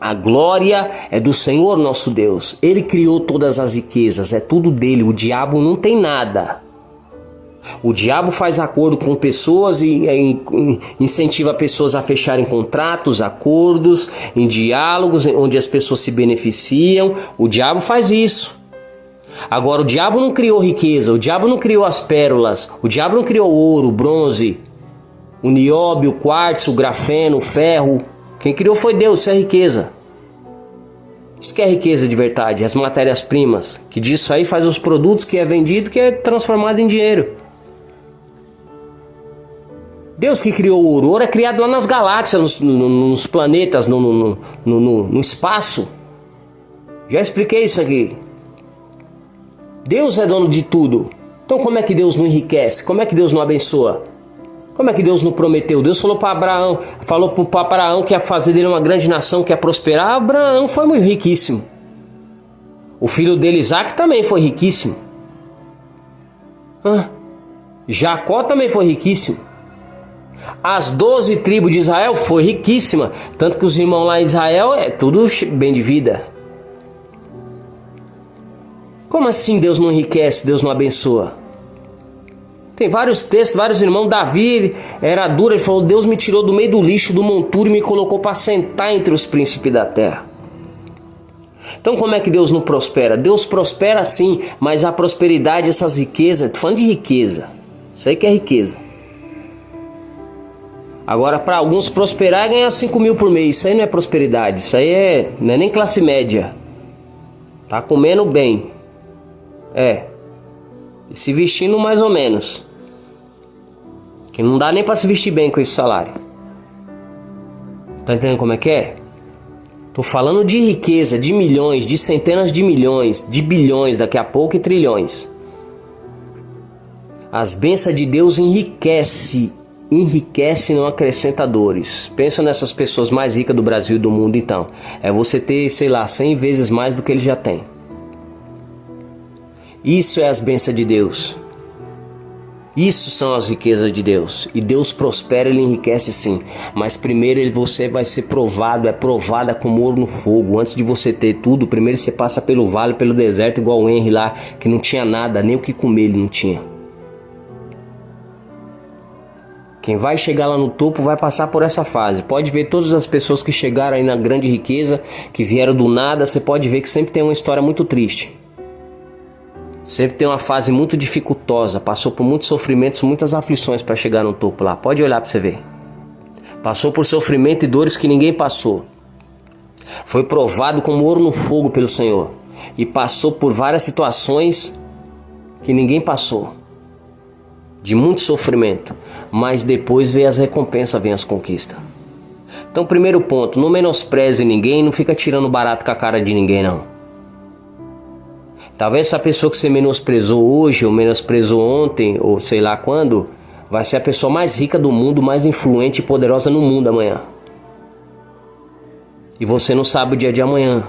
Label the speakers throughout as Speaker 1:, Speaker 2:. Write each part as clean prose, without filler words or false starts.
Speaker 1: A glória é do Senhor nosso Deus. Ele criou todas as riquezas, é tudo dele. O diabo não tem nada. O diabo faz acordo com pessoas e incentiva pessoas a fecharem contratos, acordos, em diálogos onde as pessoas se beneficiam. O diabo faz isso. Agora, o diabo não criou riqueza, o diabo não criou as pérolas, o diabo não criou o ouro, o bronze, o nióbio, o quartzo, o grafeno, o ferro. Quem criou foi Deus, isso é riqueza. Isso que é riqueza de verdade, as matérias-primas, que disso aí faz os produtos que é vendido, que é transformado em dinheiro. Deus que criou o ouro. O ouro é criado lá nas galáxias, nos planetas, no espaço. Já expliquei isso aqui. Deus é dono de tudo. Então como é que Deus não enriquece? Como é que Deus não abençoa? Como é que Deus não prometeu? Deus falou para Abraão, que ia fazer dele uma grande nação, que ia prosperar. Abraão foi muito riquíssimo. O filho dele, Isaac, também foi riquíssimo. Jacó também foi riquíssimo. As 12 tribos de Israel foi riquíssima. Tanto que os irmãos lá em Israel é tudo bem de vida. Como assim Deus não enriquece, Deus não abençoa? Tem vários textos, vários irmãos. Davi era duro, ele falou: Deus me tirou do meio do lixo, do monturo e me colocou para sentar entre os príncipes da terra. Então como é que Deus não prospera? Deus prospera sim, mas a prosperidade, essas riquezas, tô falando de riqueza, isso aí que é riqueza. Agora, para alguns prosperar é ganhar 5 mil por mês, isso aí não é prosperidade, isso aí não é nem classe média. Tá comendo bem, e se vestindo mais ou menos, que não dá nem para se vestir bem com esse salário. Tá entendendo como é que é? Tô falando de riqueza, de milhões, de centenas de milhões, de bilhões daqui a pouco e trilhões. As bênçãos de Deus enriquece e não acrescenta dores. Pensa nessas pessoas mais ricas do Brasil e do mundo então. É você ter, 100 vezes mais do que ele já tem. Isso é as bênçãos de Deus. Isso são as riquezas de Deus. E Deus prospera, Ele enriquece sim. Mas primeiro você vai ser provado, é provada como ouro no fogo. Antes de você ter tudo, primeiro você passa pelo vale, pelo deserto, igual o Henry lá, que não tinha nada, nem o que comer ele não tinha. Quem vai chegar lá no topo vai passar por essa fase. Pode ver todas as pessoas que chegaram aí na grande riqueza, que vieram do nada, você pode ver que sempre tem uma história muito triste. Sempre tem uma fase muito dificultosa, passou por muitos sofrimentos, muitas aflições para chegar no topo lá. Pode olhar para você ver. Passou por sofrimento e dores que ninguém passou. Foi provado como ouro no fogo pelo Senhor. E passou por várias situações que ninguém passou. De muito sofrimento. Mas depois vem as recompensas, vem as conquistas. Então, primeiro ponto, não menospreze ninguém, não fica tirando barato com a cara de ninguém não. Talvez essa pessoa que você menosprezou hoje, ou menosprezou ontem, ou sei lá quando, vai ser a pessoa mais rica do mundo, mais influente e poderosa no mundo amanhã. E você não sabe o dia de amanhã.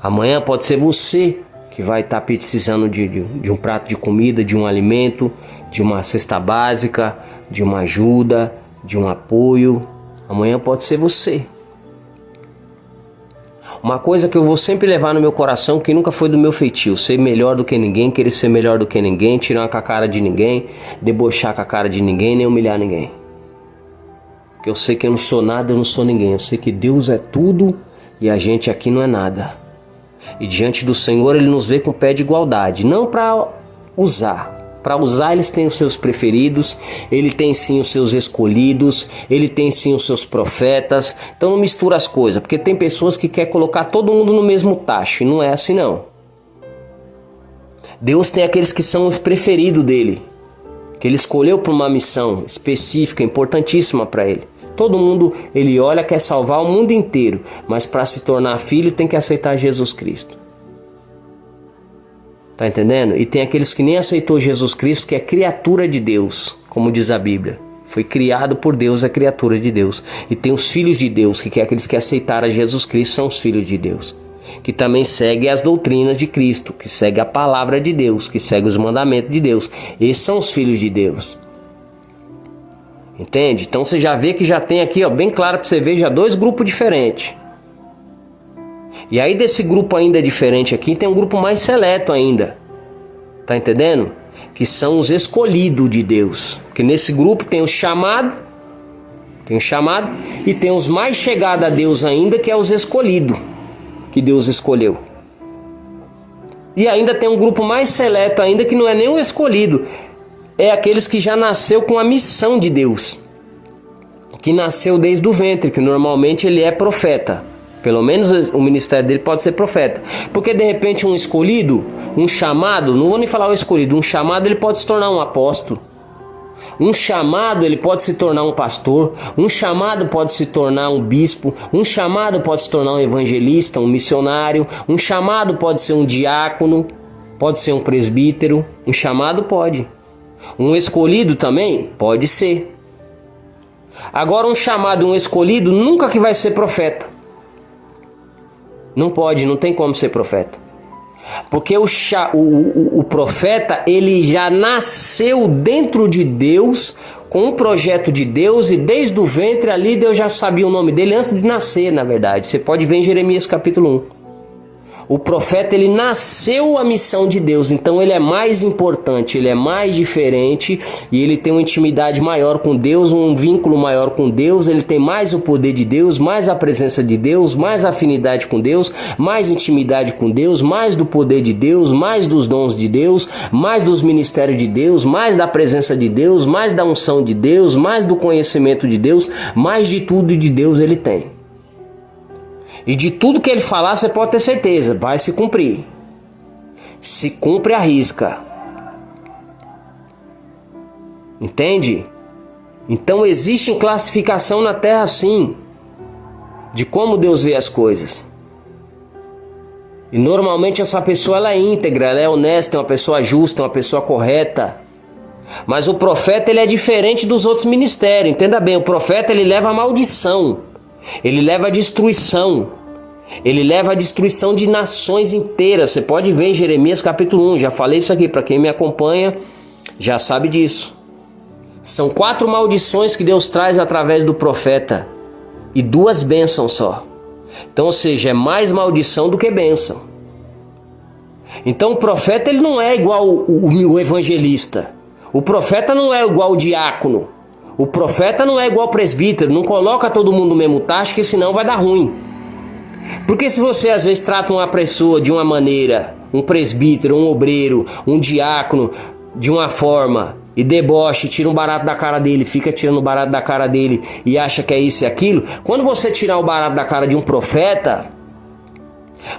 Speaker 1: Amanhã pode ser você que vai estar precisando de um prato de comida, de um alimento, de uma cesta básica, de uma ajuda, de um apoio. Amanhã pode ser você. Uma coisa que eu vou sempre levar no meu coração, que nunca foi do meu feitio: ser melhor do que ninguém, querer ser melhor do que ninguém, tirar com a cara de ninguém, debochar com a cara de ninguém, nem humilhar ninguém. Porque eu sei que eu não sou nada, eu não sou ninguém. Eu sei que Deus é tudo e a gente aqui não é nada. E diante do Senhor Ele nos vê com pé de igualdade, não para usar. Para usar, eles têm os seus preferidos, ele tem sim os seus escolhidos, ele tem sim os seus profetas. Então não mistura as coisas, porque tem pessoas que querem colocar todo mundo no mesmo tacho, e não é assim não. Deus tem aqueles que são os preferidos dele, que ele escolheu para uma missão específica, importantíssima para ele. Todo mundo, ele olha, quer salvar o mundo inteiro, mas para se tornar filho tem que aceitar Jesus Cristo. Tá entendendo? E tem aqueles que nem aceitou Jesus Cristo, que é criatura de Deus, como diz a Bíblia. Foi criado por Deus, é criatura de Deus. E tem os filhos de Deus, que é aqueles que aceitaram Jesus Cristo, são os filhos de Deus. Que também seguem as doutrinas de Cristo, que seguem a palavra de Deus, que seguem os mandamentos de Deus. Esses são os filhos de Deus. Entende? Então você já vê que já tem aqui, ó, bem claro para você ver, já dois grupos diferentes. E aí desse grupo ainda diferente aqui, tem um grupo mais seleto ainda. Tá entendendo? Que são os escolhidos de Deus. Porque nesse grupo tem o chamado e tem os mais chegados a Deus ainda, que é os escolhidos, que Deus escolheu. E ainda tem um grupo mais seleto ainda, que não é nem o escolhido, é aqueles que já nasceu com a missão de Deus, que nasceu desde o ventre, que normalmente ele é profeta. Pelo menos o ministério dele pode ser profeta. Porque de repente um escolhido, um chamado, não vou nem falar o escolhido, um chamado ele pode se tornar um apóstolo. Um chamado ele pode se tornar um pastor. Um chamado pode se tornar um bispo. Um chamado pode se tornar um evangelista, um missionário. Um chamado pode ser um diácono, pode ser um presbítero. Um chamado pode. Um escolhido também pode ser. Agora um chamado, um escolhido nunca que vai ser profeta. Não pode, não tem como ser profeta. Porque o profeta, ele já nasceu dentro de Deus, com um projeto de Deus, e desde o ventre ali Deus já sabia o nome dele antes de nascer, na verdade. Você pode ver em Jeremias capítulo 1. O profeta, ele nasceu a missão de Deus, então ele é mais importante, ele é mais diferente e ele tem uma intimidade maior com Deus, um vínculo maior com Deus, ele tem mais o poder de Deus, mais a presença de Deus, mais afinidade com Deus, mais intimidade com Deus, mais do poder de Deus, mais dos dons de Deus, mais dos ministérios de Deus, mais da presença de Deus, mais da unção de Deus, mais do conhecimento de Deus, mais de tudo de Deus ele tem. E de tudo que ele falar, você pode ter certeza, vai se cumprir. Se cumpre a risca. Entende? Então existe classificação na terra sim, de como Deus vê as coisas. E normalmente essa pessoa ela é íntegra, ela é honesta, é uma pessoa justa, é uma pessoa correta. Mas o profeta ele é diferente dos outros ministérios. Entenda bem, o profeta ele leva a maldição. Ele leva a destruição. Ele leva a destruição de nações inteiras. Você pode ver em Jeremias capítulo 1. Já falei isso aqui, para quem me acompanha já sabe disso. São 4 maldições que Deus traz através do profeta e 2 bênçãos só. Então, ou seja, é mais maldição do que bênção. Então o profeta ele não é igual o evangelista. O profeta não é igual o diácono. O profeta não é igual ao presbítero, não coloca todo mundo no mesmo tacho, que senão vai dar ruim. Porque se você às vezes trata uma pessoa de uma maneira, um presbítero, um obreiro, um diácono, de uma forma, e deboche, tira um barato da cara dele, fica tirando o barato da cara dele e acha que é isso e aquilo, quando você tirar o barato da cara de um profeta,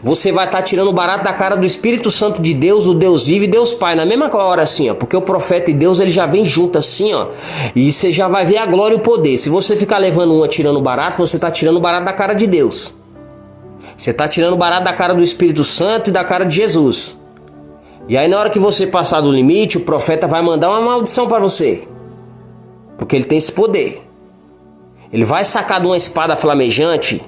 Speaker 1: você vai estar tirando o barato da cara do Espírito Santo de Deus, do Deus vivo e Deus Pai, na mesma hora assim, ó, porque o profeta e Deus ele já vem junto assim, ó, e você já vai ver a glória e o poder. Se você ficar levando uma tirando o barato, você está tirando o barato da cara de Deus. Você está tirando o barato da cara do Espírito Santo e da cara de Jesus. E aí na hora que você passar do limite, o profeta vai mandar uma maldição para você, porque ele tem esse poder. Ele vai sacar de uma espada flamejante,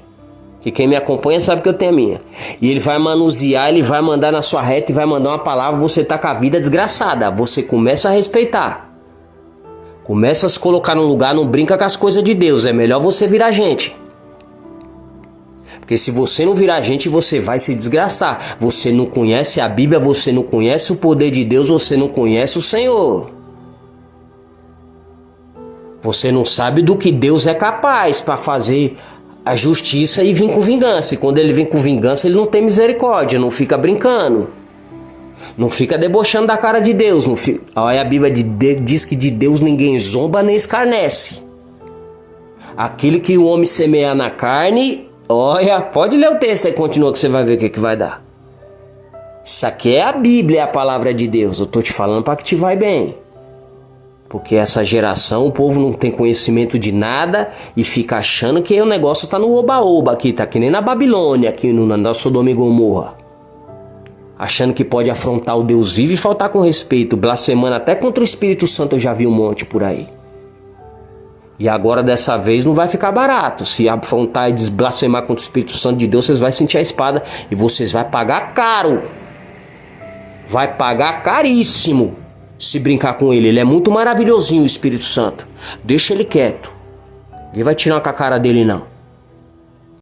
Speaker 1: que quem me acompanha sabe que eu tenho a minha. E ele vai manusear, ele vai mandar na sua reta e vai mandar uma palavra, você tá com a vida desgraçada. Você começa a respeitar. Começa a se colocar num lugar, não brinca com as coisas de Deus. É melhor você virar gente. Porque se você não virar gente, você vai se desgraçar. Você não conhece a Bíblia, você não conhece o poder de Deus, você não conhece o Senhor. Você não sabe do que Deus é capaz para fazer a justiça e vir com vingança. E quando ele vem com vingança, ele não tem misericórdia, não fica brincando. Não fica debochando da cara de Deus. Não fica... Olha, a Bíblia diz que de Deus ninguém zomba nem escarnece. Aquilo que o homem semeia na carne, olha, pode ler o texto aí, continua que você vai ver o que vai dar. Isso aqui é a Bíblia, é a palavra de Deus. Eu tô te falando para que te vai bem. Porque essa geração, o povo não tem conhecimento de nada e fica achando que o negócio tá no oba-oba aqui, tá que nem na Babilônia, aqui na Sodoma e Gomorra. Achando que pode afrontar o Deus vivo e faltar com respeito, blasfemando até contra o Espírito Santo, eu já vi um monte por aí. E agora dessa vez não vai ficar barato. Se afrontar e blasfemar contra o Espírito Santo de Deus, vocês vão sentir a espada e vocês vão pagar caro. Vai pagar caríssimo. se brincar com ele. Ele é muito maravilhosinho, o Espírito Santo. Deixa ele quieto. Ninguém vai tirar com a cara dele, não.